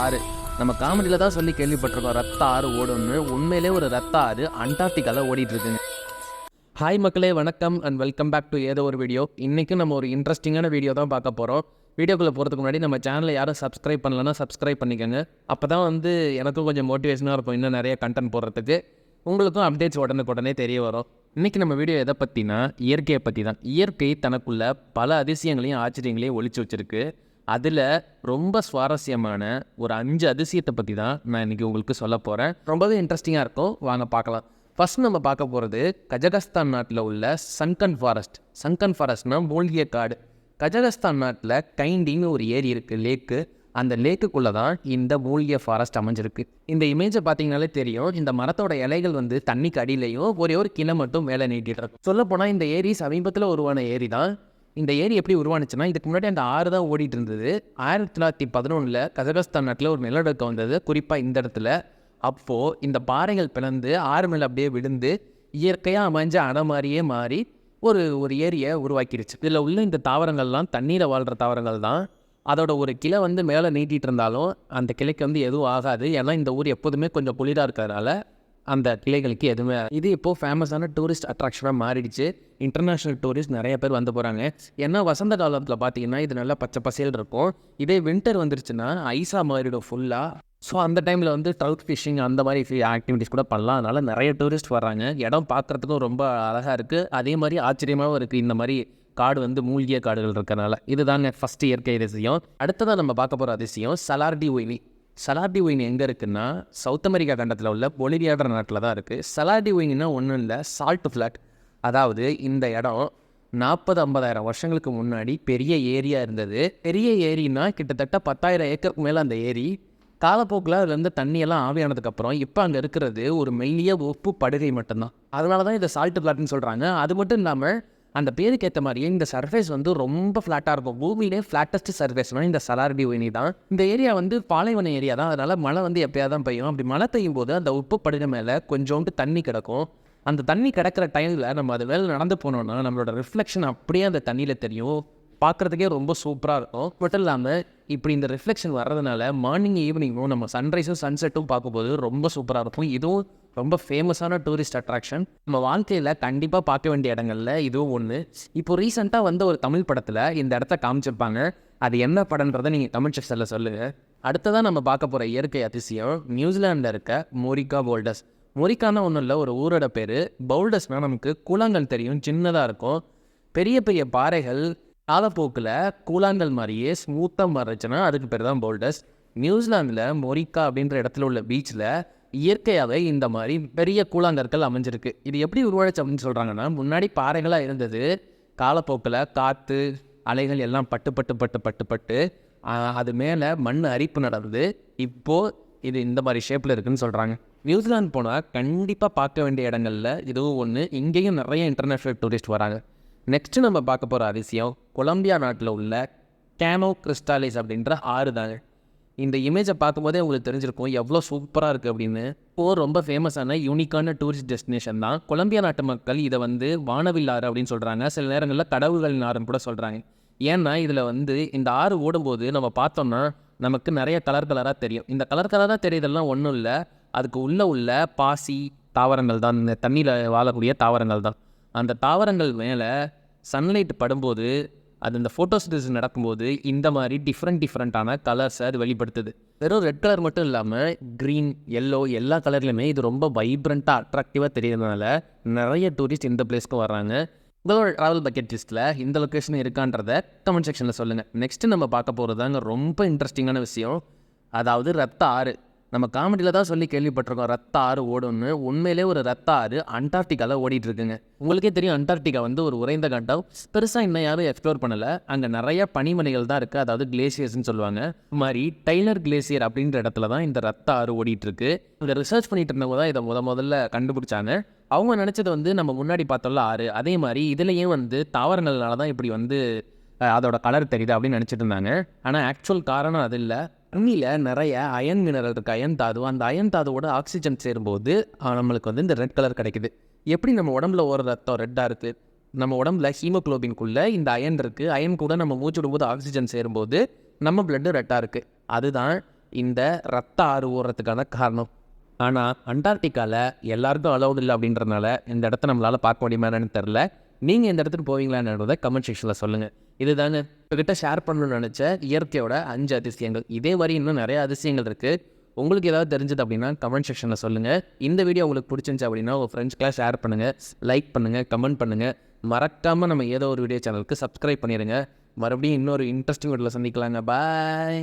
ஆறு. நம்ம காமெடியில் தான் சொல்லி கேள்விப்பட்டிருக்கோம் ரத்த ஆறு ஓடும்னு. உண்மையிலே ஒரு ரத்த ஆறு அண்டார்டிகாவில் ஓடிட்டு இருக்குங்க. ஹாய் மக்களே, வணக்கம் அண்ட் வெல்கம் பேக் டு ஏதோ ஒரு வீடியோ. இன்றைக்கும் நம்ம ஒரு இன்ட்ரெஸ்டிங்கான வீடியோ தான் பார்க்க போகிறோம். வீடியோக்குள்ளே போகிறதுக்கு முன்னாடி நம்ம சேனலை யாரும் சப்ஸ்கிரைப் பண்ணலன்னா சப்ஸ்கிரைப் பண்ணிக்கோங்க. அப்போ தான் எனக்கும் கொஞ்சம் மோட்டிவேஷனாக இருக்கும் இன்னும் நிறைய கண்டென்ட் போடுறதுக்கு. உங்களுக்கும் அப்டேட்ஸ் உடனே தெரிய வரும். இன்றைக்கி நம்ம வீடியோ எதை பற்றினா இயற்கையை பற்றி தான். இயற்கை தனக்குள்ள பல அதிசயங்களையும் ஆச்சரியங்களையும் ஒழிச்சு வச்சுருக்கு. அதில் ரொம்ப சுவாரஸ்யமான ஒரு 5 அதிசயத்தை பற்றி தான் நான் இன்றைக்கி உங்களுக்கு சொல்ல போகிறேன். ரொம்பவே இன்ட்ரெஸ்டிங்காக இருக்கும், வாங்க பார்க்கலாம். ஃபஸ்ட் நம்ம பார்க்க போகிறது கஜகஸ்தான் நாட்டில் உள்ள சங்கன் ஃபாரஸ்ட். சங்கன் ஃபாரஸ்ட்னால் மூலிகை காடு. கஜகஸ்தான் நாட்டில் கைண்டின்னு ஒரு ஏரி இருக்குது, லேக்கு. அந்த லேக்குக்குள்ளே தான் இந்த மூலிகை ஃபாரஸ்ட் அமைஞ்சிருக்கு. இந்த இமேஜை பார்த்தீங்கனாலே தெரியும், இந்த மரத்தோட இலைகள் தண்ணிக்கு அடியிலையும் ஒரே ஒரு கிளை மட்டும் மேலே நீட்டிட்டு இருக்கும். சொல்லப்போனால் இந்த ஏரி சமீபத்தில் உருவான ஏரி தான். இந்த ஏரி எப்படி உருவானுச்சுன்னா, இதுக்கு முன்னாடி அந்த ஆறு தான் ஓடிட்டு இருந்தது. 1911 கஜகஸ்தான் நாட்டில் ஒரு நிலநடுக்கம் வந்தது, குறிப்பாக இந்த இடத்துல. அப்போது இந்த பாறைகள் பிளந்து ஆறு மேலே அப்படியே விழுந்து இயற்கையாக அமைஞ்ச அணை மாதிரியே மாறி ஒரு ஏரியை உருவாக்கிடுச்சு. இதில் உள்ள இந்த தாவரங்கள்லாம் தண்ணீரை வாழ்கிற தாவரங்கள் தான். அதோட ஒரு கிளை மேலே நீட்டிகிட்டு இருந்தாலும் அந்த கிளைக்கு எதுவும் ஆகாது. ஏன்னா இந்த ஊர் எப்போதுமே கொஞ்சம் குளிராக இருக்கிறதுனால அந்த கிளைகளுக்கு எதுவுமே. இது இப்போது ஃபேமஸான டூரிஸ்ட் அட்ராக்ஷனாக மாறிடுச்சு. இன்டர்நேஷ்னல் டூரிஸ்ட் நிறைய பேர் போகிறாங்க. ஏன்னா வசந்த காலத்தில் பார்த்தீங்கன்னா இது நல்லா பச்சை பசேல் இருக்கும். இதே வின்டர் வந்துருச்சுன்னா ஐஸாக மாறிடும் ஃபுல்லாக. ஸோ அந்த டைமில் ட்ரவுட் ஃபிஷ்ஷிங் அந்த மாதிரி ஆக்டிவிட்டிஸ் கூட பண்ணலாம். அதனால் நிறைய டூரிஸ்ட் வர்றாங்க. இடம் பார்க்குறதுக்கும் ரொம்ப அழகாக இருக்குது, அதே மாதிரி ஆச்சரியமாகவும் இருக்குது. இந்த மாதிரி காடு மூலிகை காடுகள் இருக்கிறனால. இதுதாங்க ஃபஸ்ட்டு இயற்கை அதிசயம். அடுத்ததாக நம்ம பார்க்க போகிற அதிசயம் சலார் டி உய்னி. சலார் டி உய்னி எங்கே இருக்குன்னா, சவுத் அமெரிக்கா கண்டத்தில் உள்ள பொலிவியான்ற நாட்டில் தான் இருக்குது. சலார் டி உய்னினா ஒன்றும் இல்லை, சால்ட் ஃப்ளாட். அதாவது இந்த இடம் 40-50,000 வருஷங்களுக்கு முன்னாடி பெரிய ஏரியா இருந்தது. பெரிய ஏரினா கிட்டத்தட்ட 10,000 ஏக்கருக்கு மேலே அந்த ஏரி. காலப்போக்கில் அதுலேருந்து தண்ணியெல்லாம் ஆவியானதுக்கப்புறம் இப்போ அங்கே இருக்கிறது ஒரு மெல்லிய உப்பு படுகை மட்டும்தான். அதனால தான் இதை சால்ட் ஃப்ளாட்னு சொல்கிறாங்க. அது மட்டும் இல்லாமல் அந்த பேருக்கு ஏற்ற மாதிரியே இந்த சர்ஃபேஸ் ரொம்ப ஃப்ளாட்டாக இருக்கும். பூமியிலே ஃப்ளாட்டஸ்ட் சர்ஃபேஸ்னால் இந்த சலார் டி உய்னி தான். இந்த ஏரியா பாலைவன ஏரியா தான். அதனால் மழை எப்போயாவது தான் பெய்யும். அப்படி மழை பெய்யும் போது அந்த உப்பு படுகை மேலே கொஞ்சோண்டு தண்ணி கிடக்கும். அந்த தண்ணி கிடக்கிற டைமில் நம்ம அது மேலே நடந்து போனோம்னா நம்மளோட ரிஃப்ளெக்ஷன் அப்படியே அந்த தண்ணியில் தெரியும். பார்க்குறதுக்கே ரொம்ப சூப்பராக இருக்கும். மட்டும் இல்லாமல் இப்படி இந்த ரிஃப்ளெக்ஷன் வர்றதுனால மார்னிங் ஈவினிங்கும் நம்ம சன்ரைஸும் சன்செட்டும் பார்க்கும்போது ரொம்ப சூப்பராக இருக்கும். இதுவும் ரொம்ப ஃபேமஸான டூரிஸ்ட் அட்ராக்ஷன். நம்ம வாழ்க்கையில் கண்டிப்பாக பார்க்க வேண்டிய இடங்கள்ல இதுவும் ஒன்று. இப்போ ரீசெண்டாக ஒரு தமிழ் படத்தில் இந்த இடத்த காமிச்சிருப்பாங்க. அது என்ன படன்றதை நீங்கள் கமெண்ட் செக்ஷனில் சொல்லுங்கள். அடுத்ததான் நம்ம பார்க்க போகிற இயற்கை அதிசயம் நியூசிலாண்டில் இருக்க மொரிக்கா போல்டர்ஸ். மொரிக்கானா ஒன்றும் இல்லை, ஒரு ஊரோட பேர். பவுல்டர்ஸ்னால் நமக்கு கூழாங்கல் தெரியும், சின்னதாக இருக்கும். பெரிய பெரிய பாறைகள் காலப்போக்கில் கூழாங்கல் மாதிரியே ஸ்மூத்தாக மாறிச்சுன்னா அதுக்கு பேர் தான் போல்டர்ஸ். நியூசிலாந்தில் மொரிக்கா அப்படின்ற இடத்துல உள்ள பீச்சில் இயற்கையாகவே இந்த மாதிரி பெரிய கூழாங்கற்கள் அமைஞ்சிருக்கு. இது எப்படி உருவாச்சு அப்படின்னு சொல்கிறாங்கன்னா, முன்னாடி பாறைகளாக இருந்தது. காலப்போக்கில் காற்று அலைகள் எல்லாம் பட்டு அது மேலே மண் அரிப்பு நடந்து இப்போது இது இந்த மாதிரி ஷேப்பில் இருக்குதுன்னு சொல்கிறாங்க. நியூசிலாந்து போனால் கண்டிப்பாக பார்க்க வேண்டிய இடங்களில் இதுவும் ஒன்று. இங்கேயும் நிறைய இன்டர்நேஷ்னல் டூரிஸ்ட் வராங்க. நெக்ஸ்ட்டு நம்ம பார்க்க போகிற அதிசயம் கொலம்பியா நாட்டில் உள்ள கேனோ கிறிஸ்டாலிஸ் அப்படின்ற ஆறு தாங்க. இந்த இமேஜை பார்க்கும்போதே உங்களுக்கு தெரிஞ்சிருக்கும் எவ்வளோ சூப்பராக இருக்குது அப்படின்னு. இப்போது ரொம்ப ஃபேமஸான யூனிக்கான டூரிஸ்ட் டெஸ்டினேஷன் தான். கொலம்பியா நாட்டு மக்கள் இதை வானவில் ஆறு அப்படின்னு சொல்கிறாங்க. சில நேரங்களில் கடவுள்களின் ஆறுன்னு கூட சொல்கிறாங்க. ஏன்னா இதில் இந்த ஆறு ஓடும்போது நம்ம பார்த்தோம்னா நமக்கு நிறைய கலராக தெரியும். இந்த கலராக தெரியுதெல்லாம் ஒன்றும் இல்லை, அதுக்கு உள்ள பாசி தாவரங்கள் தான். இந்த தண்ணியில் வாழக்கூடிய தாவரங்கள் தான். அந்த தாவரங்கள் மேலே சன்லைட் படும்போது அது இந்த ஃபோட்டோசிந்தசிஸ் நடக்கும்போது இந்த மாதிரி டிஃப்ரெண்ட்டான கலர்ஸை அது வெளிப்படுத்துது. வெறும் ரெட் கலர் மட்டும் இல்லாமல் க்ரீன், எல்லோ எல்லா கலர்லையுமே இது ரொம்ப வைப்ரண்ட்டாக அட்ராக்டிவாக தெரியறதுனால நிறைய டூரிஸ்ட் இந்த பிளேஸ்க்கு வர்றாங்க. உங்களோட ட்ராவல் பக்கெட் லிஸ்ட்டில் இந்த லொக்கேஷன் இருக்கான்றதை கமெண்ட் செக்ஷனில் சொல்லுங்கள். நெக்ஸ்ட்டு நம்ம பார்க்க போகிறது தாங்க ரொம்ப இன்ட்ரெஸ்டிங்கான விஷயம். அதாவது ரத்த ஆறு. நம்ம காமெடியில் தான் சொல்லி கேள்விப்பட்டிருக்கோம் ரத்த ஆறு ஓடும்னு. உண்மையிலே ஒரு ரத்த ஆறு அண்டார்டிகாவில் ஓடிட்டு இருக்குங்க. உங்களுக்கே தெரியும் அண்டார்டிகா ஒரு உறைந்த கண்டம். பெருசாக இன்னும் யாரும் எக்ஸ்ப்ளோர் பண்ணலை. அங்கே நிறைய பனிமலைகள் தான் இருக்குது, அதாவது கிளேசியர்ஸ்ன்னு சொல்லுவாங்க. இது மாதிரி டைலர் கிளேசியர் அப்படின்ற இடத்துல தான் இந்த ரத்த ஆறு ஓடிட்டுருக்கு. இங்கே ரிசர்ச் பண்ணிட்டு இருந்தவங்க தான் இதை முதல்ல கண்டுபிடிச்சாங்க. அவங்க நினச்சது நம்ம முன்னாடி பார்த்தோம்ல ஆறு, அதே மாதிரி இதுலேயும் தாவரங்கள்னால தான் இப்படி அதோட கலர் தெரியுது அப்படின்னு நினச்சிட்டு இருந்தாங்க. ஆனால் ஆக்சுவல் காரணம் அது இல்லை. தண்ணியில் நிறைய அயன் மினரல் இருக்குது, அயன் தாது. அந்த அயன் தாதுவோட ஆக்சிஜன் சேரும்போது நம்மளுக்கு இந்த ரெட் கலர் கிடைக்குது. எப்படி நம்ம உடம்புல ஓர ரத்தம் ரெட்டாக இருக்குது, நம்ம உடம்புல ஹீமோக்ளோபின்குள்ளே இந்த அயன் இருக்குது. அயன் கூட நம்ம மூச்சு விடும்போது ஆக்சிஜன் சேரும்போது நம்ம பிளட்டு ரெட்டாக இருக்குது. அதுதான் இந்த ரத்த ஆறு ஓடுறதுக்கான காரணம். ஆனால் அண்டார்டிகாவில் எல்லாருக்கும் அலௌட் இல்லை அப்படின்றதுனால இந்த இடத்த நம்மளால் பார்க்க முடியுமான்னு தெரில. நீங்கள் இந்த இடத்துக்கு போவீங்களான்றதை கமெண்ட் செக்ஷனில் சொல்லுங்கள். இதுதாங்க உங்ககிட்ட ஷேர் பண்ணணும்னு நினச்ச இயற்கையோட 5 அதிசயங்கள். இதே மாதிரி இன்னும் நிறைய அதிசயங்கள் இருக்குது. உங்களுக்கு ஏதாவது தெரிஞ்சது அப்படின்னா கமெண்ட் செக்ஷனில் சொல்லுங்கள். இந்த வீடியோ உங்களுக்கு பிடிச்சிருந்துச்சு அப்படின்னா உங்கள் ஃப்ரெண்ட்ஸ்க்கெலாம் ஷேர் பண்ணுங்கள், லைக் பண்ணுங்கள், கமெண்ட் பண்ணுங்கள். மறக்காமல் நம்ம ஏதோ ஒரு வீடியோ சேனலுக்கு சப்ஸ்கிரைப் பண்ணிடுங்க. மறுபடியும் இன்னொரு இன்ட்ரெஸ்டிங் வீடியோவில் சந்திக்கலாங்க. பாய்.